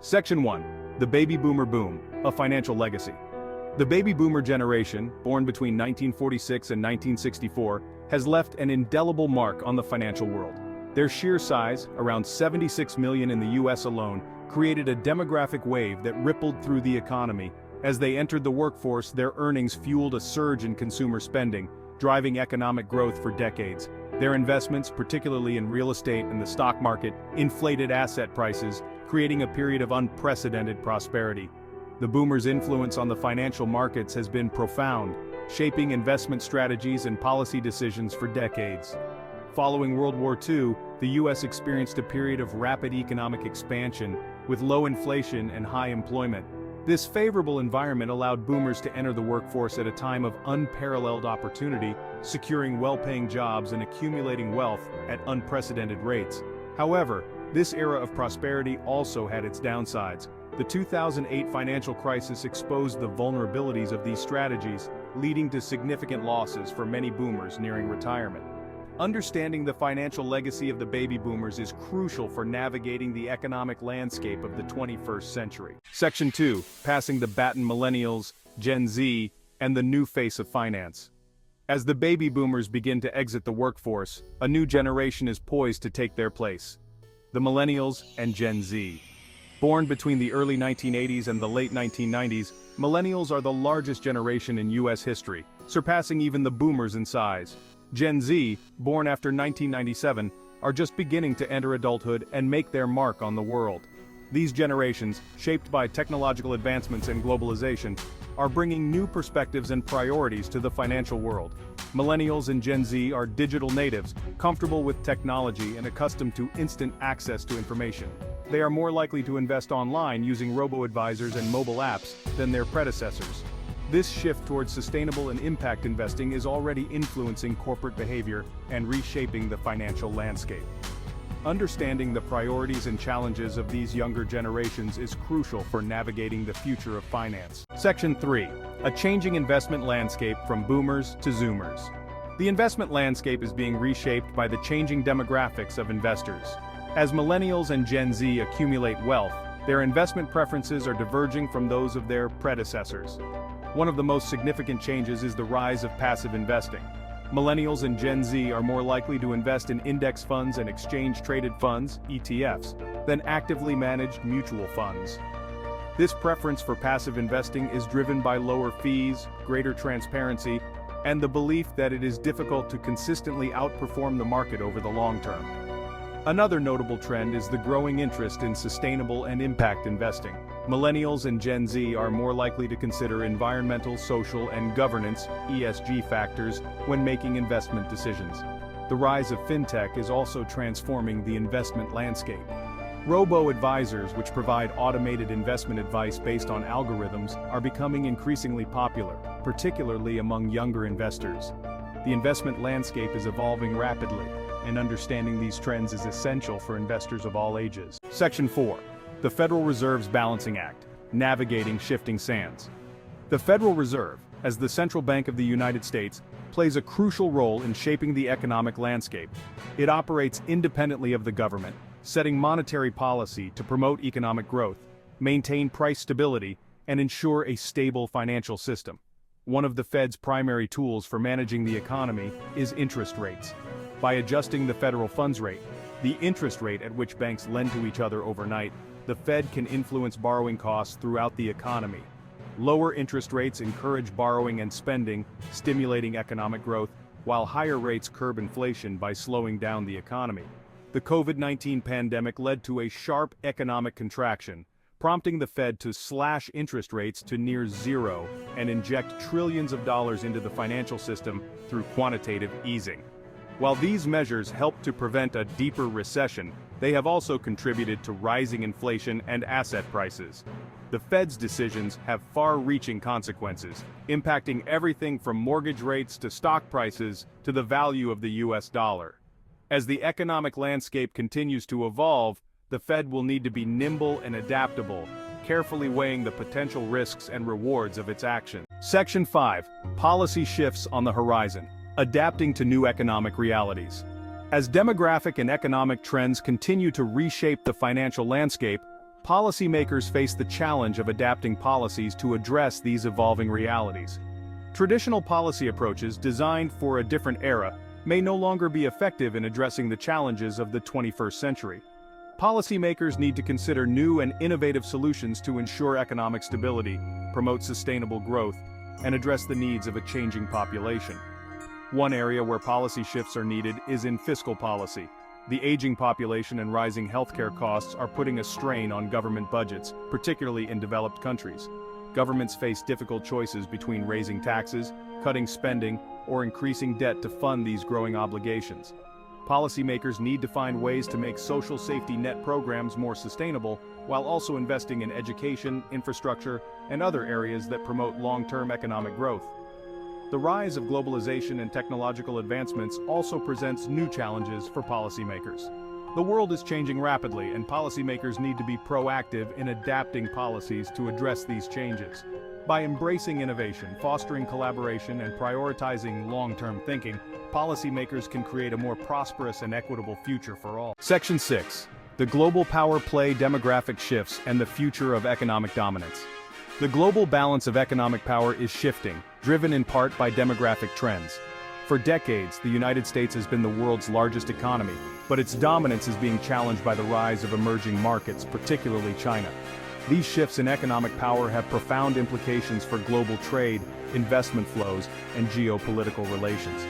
Section 1. The Baby Boomer Boom, a Financial Legacy. The baby boomer generation, born between 1946 and 1964, has left an indelible mark on the financial world. Their sheer size, around 76 million in the US alone, created a demographic wave that rippled through the economy. As they entered the workforce, their earnings fueled a surge in consumer spending, driving economic growth for decades. Their investments, particularly in real estate and the stock market, inflated asset prices, creating a period of unprecedented prosperity. The boomers' influence on the financial markets has been profound, shaping investment strategies and policy decisions for decades. Following World War II, the US experienced a period of rapid economic expansion, with low inflation and high employment. This favorable environment allowed boomers to enter the workforce at a time of unparalleled opportunity, securing well-paying jobs and accumulating wealth at unprecedented rates. However, this era of prosperity also had its downsides. The 2008 financial crisis exposed the vulnerabilities of these strategies, leading to significant losses for many boomers nearing retirement. Understanding the financial legacy of the baby boomers is crucial for navigating the economic landscape of the 21st century. Section 2. Passing the baton: Millennials, Gen Z, and the new face of finance. As the baby boomers begin to exit the workforce, a new generation is poised to take their place: the Millennials and Gen Z. Born between the early 1980s and the late 1990s, Millennials are the largest generation in US history, surpassing even the boomers in size. Gen Z, born after 1997, are just beginning to enter adulthood and make their mark on the world. These generations, shaped by technological advancements and globalization, are bringing new perspectives and priorities to the financial world. Millennials and Gen Z are digital natives, comfortable with technology and accustomed to instant access to information. They are more likely to invest online using robo-advisors and mobile apps than their predecessors. This shift towards sustainable and impact investing is already influencing corporate behavior and reshaping the financial landscape. Understanding the priorities and challenges of these younger generations is crucial for navigating the future of finance. Section 3. A changing investment landscape from boomers to zoomers. The investment landscape is being reshaped by the changing demographics of investors. As millennials and Gen Z accumulate wealth, their investment preferences are diverging from those of their predecessors. One of the most significant changes is the rise of passive investing. Millennials and Gen Z are more likely to invest in index funds and exchange-traded funds, ETFs, than actively managed mutual funds. This preference for passive investing is driven by lower fees, greater transparency, and the belief that it is difficult to consistently outperform the market over the long term. Another notable trend is the growing interest in sustainable and impact investing. Millennials and Gen Z are more likely to consider environmental, social, and governance (ESG) factors when making investment decisions. The rise of fintech is also transforming the investment landscape. Robo-advisors, which provide automated investment advice based on algorithms, are becoming increasingly popular, particularly among younger investors. The investment landscape is evolving rapidly, and understanding these trends is essential for investors of all ages. Section 4. The Federal Reserve's Balancing Act: Navigating Shifting Sands. The Federal Reserve, as the central bank of the United States, plays a crucial role in shaping the economic landscape. It operates independently of the government, setting monetary policy to promote economic growth, maintain price stability, and ensure a stable financial system. One of the Fed's primary tools for managing the economy is interest rates. By adjusting the federal funds rate, the interest rate at which banks lend to each other overnight, the Fed can influence borrowing costs throughout the economy. Lower interest rates encourage borrowing and spending, stimulating economic growth, while higher rates curb inflation by slowing down the economy. The COVID-19 pandemic led to a sharp economic contraction, prompting the Fed to slash interest rates to near zero and inject trillions of dollars into the financial system through quantitative easing. While these measures helped to prevent a deeper recession, they have also contributed to rising inflation and asset prices. The Fed's decisions have far-reaching consequences, impacting everything from mortgage rates to stock prices to the value of the US dollar. As the economic landscape continues to evolve, the Fed will need to be nimble and adaptable, carefully weighing the potential risks and rewards of its actions. Section 5. Policy Shifts on the Horizon: Adapting to New Economic Realities. As demographic and economic trends continue to reshape the financial landscape, Policymakers face the challenge of adapting policies to address these evolving realities. Traditional policy approaches designed for a different era may no longer be effective in addressing the challenges of the 21st century. Policymakers need to consider new and innovative solutions to ensure economic stability, promote sustainable growth, and address the needs of a changing population. One area where policy shifts are needed is in fiscal policy. The aging population and rising healthcare costs are putting a strain on government budgets, particularly in developed countries. Governments face difficult choices between raising taxes, cutting spending, or increasing debt to fund these growing obligations. Policymakers need to find ways to make social safety net programs more sustainable, while also investing in education, infrastructure, and other areas that promote long-term economic growth. The rise of globalization and technological advancements also presents new challenges for policymakers. The world is changing rapidly, and policymakers need to be proactive in adapting policies to address these changes. By embracing innovation, fostering collaboration, and prioritizing long-term thinking, policymakers can create a more prosperous and equitable future for all. Section 6. The global power play, demographic shifts, and the future of economic dominance. The global balance of economic power is shifting, driven in part by demographic trends. For decades, the United States has been the world's largest economy, but its dominance is being challenged by the rise of emerging markets, particularly China. These shifts in economic power have profound implications for global trade, investment flows, and geopolitical relations.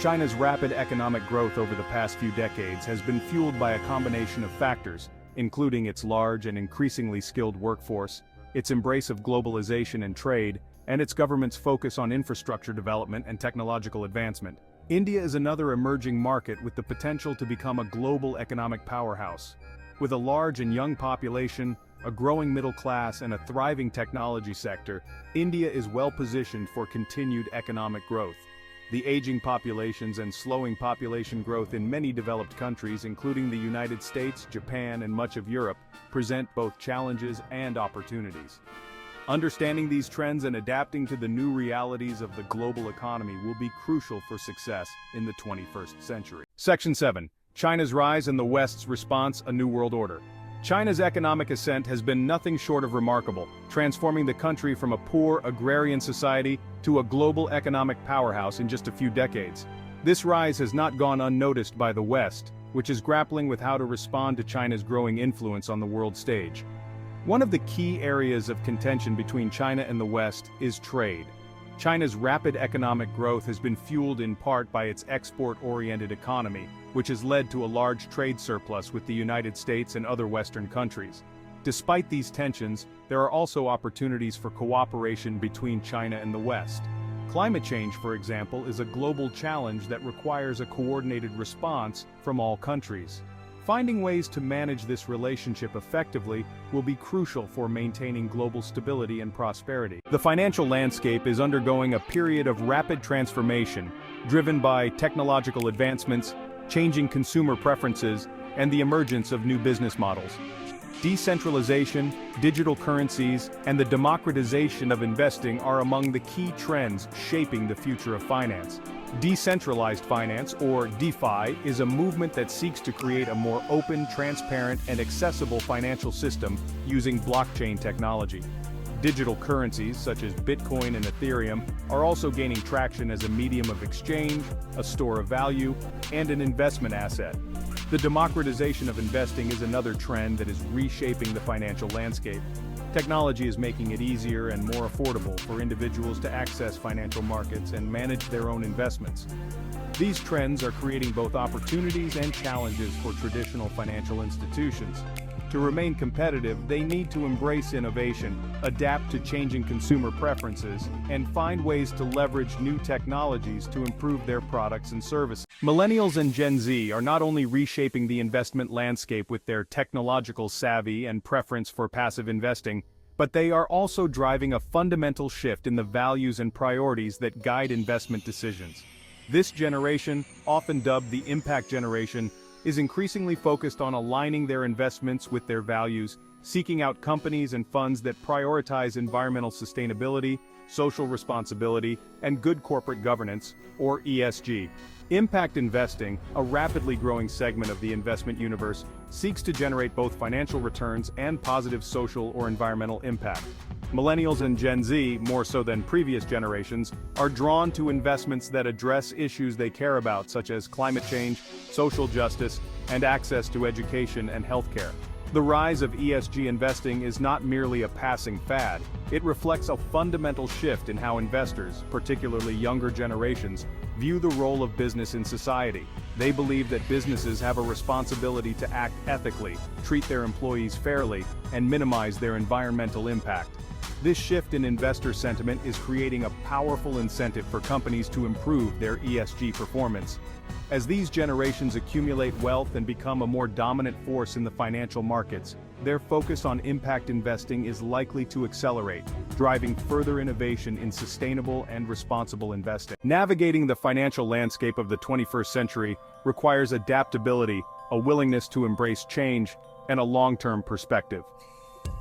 China's rapid economic growth over the past few decades has been fueled by a combination of factors, including its large and increasingly skilled workforce, its embrace of globalization and trade, and its government's focus on infrastructure development and technological advancement. India is another emerging market with the potential to become a global economic powerhouse. With a large and young population, a growing middle class, and a thriving technology sector, India is well positioned for continued economic growth. The aging populations and slowing population growth in many developed countries, including the United States, Japan, and much of Europe, present both challenges and opportunities. Understanding these trends and adapting to the new realities of the global economy will be crucial for success in the 21st century. Section 7. China's rise and the West's response, a new world order. China's economic ascent has been nothing short of remarkable, transforming the country from a poor agrarian society to a global economic powerhouse in just a few decades. This rise has not gone unnoticed by the West, which is grappling with how to respond to China's growing influence on the world stage. One of the key areas of contention between China and the West is trade. China's rapid economic growth has been fueled in part by its export-oriented economy, which has led to a large trade surplus with the United States and other Western countries. Despite these tensions, there are also opportunities for cooperation between China and the West. Climate change, for example, is a global challenge that requires a coordinated response from all countries. Finding ways to manage this relationship effectively will be crucial for maintaining global stability and prosperity. The financial landscape is undergoing a period of rapid transformation, driven by technological advancements, changing consumer preferences, and the emergence of new business models. Decentralization, digital currencies, and the democratization of investing are among the key trends shaping the future of finance. Decentralized finance, or DeFi, is a movement that seeks to create a more open, transparent, and accessible financial system using blockchain technology. Digital currencies, such as Bitcoin and Ethereum, are also gaining traction as a medium of exchange, a store of value, and an investment asset. The democratization of investing is another trend that is reshaping the financial landscape. Technology is making it easier and more affordable for individuals to access financial markets and manage their own investments. These trends are creating both opportunities and challenges for traditional financial institutions. To remain competitive, they need to embrace innovation, adapt to changing consumer preferences, and find ways to leverage new technologies to improve their products and services. Millennials and Gen Z are not only reshaping the investment landscape with their technological savvy and preference for passive investing, but they are also driving a fundamental shift in the values and priorities that guide investment decisions. This generation, often dubbed the impact generation, is increasingly focused on aligning their investments with their values, seeking out companies and funds that prioritize environmental sustainability, social responsibility, and good corporate governance, or ESG. Impact investing, a rapidly growing segment of the investment universe, seeks to generate both financial returns and positive social or environmental impact. Millennials and Gen Z, more so than previous generations, are drawn to investments that address issues they care about, such as climate change, social justice, and access to education and healthcare. The rise of ESG investing is not merely a passing fad, it reflects a fundamental shift in how investors, particularly younger generations, view the role of business in society. They believe that businesses have a responsibility to act ethically, treat their employees fairly, and minimize their environmental impact. This shift in investor sentiment is creating a powerful incentive for companies to improve their ESG performance. As these generations accumulate wealth and become a more dominant force in the financial markets, their focus on impact investing is likely to accelerate, driving further innovation in sustainable and responsible investing. Navigating the financial landscape of the 21st century requires adaptability, a willingness to embrace change, and a long-term perspective.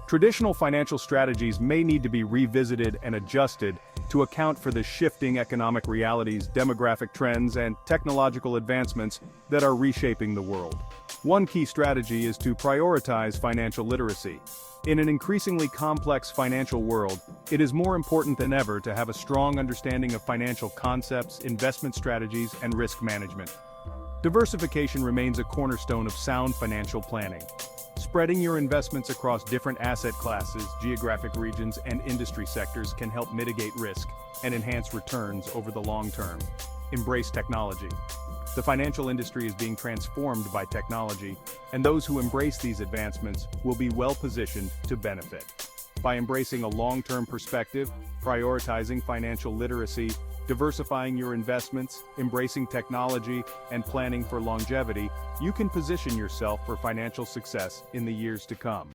Traditional financial strategies may need to be revisited and adjusted to account for the shifting economic realities, demographic trends, and technological advancements that are reshaping the world. One key strategy is to prioritize financial literacy. In an increasingly complex financial world, it is more important than ever to have a strong understanding of financial concepts, investment strategies, and risk management. Diversification remains a cornerstone of sound financial planning. Spreading your investments across different asset classes, geographic regions, and industry sectors can help mitigate risk and enhance returns over the long term. Embrace technology. The financial industry is being transformed by technology, and those who embrace these advancements will be well-positioned to benefit. By embracing a long-term perspective, prioritizing financial literacy, diversifying your investments, embracing technology, and planning for longevity, you can position yourself for financial success in the years to come.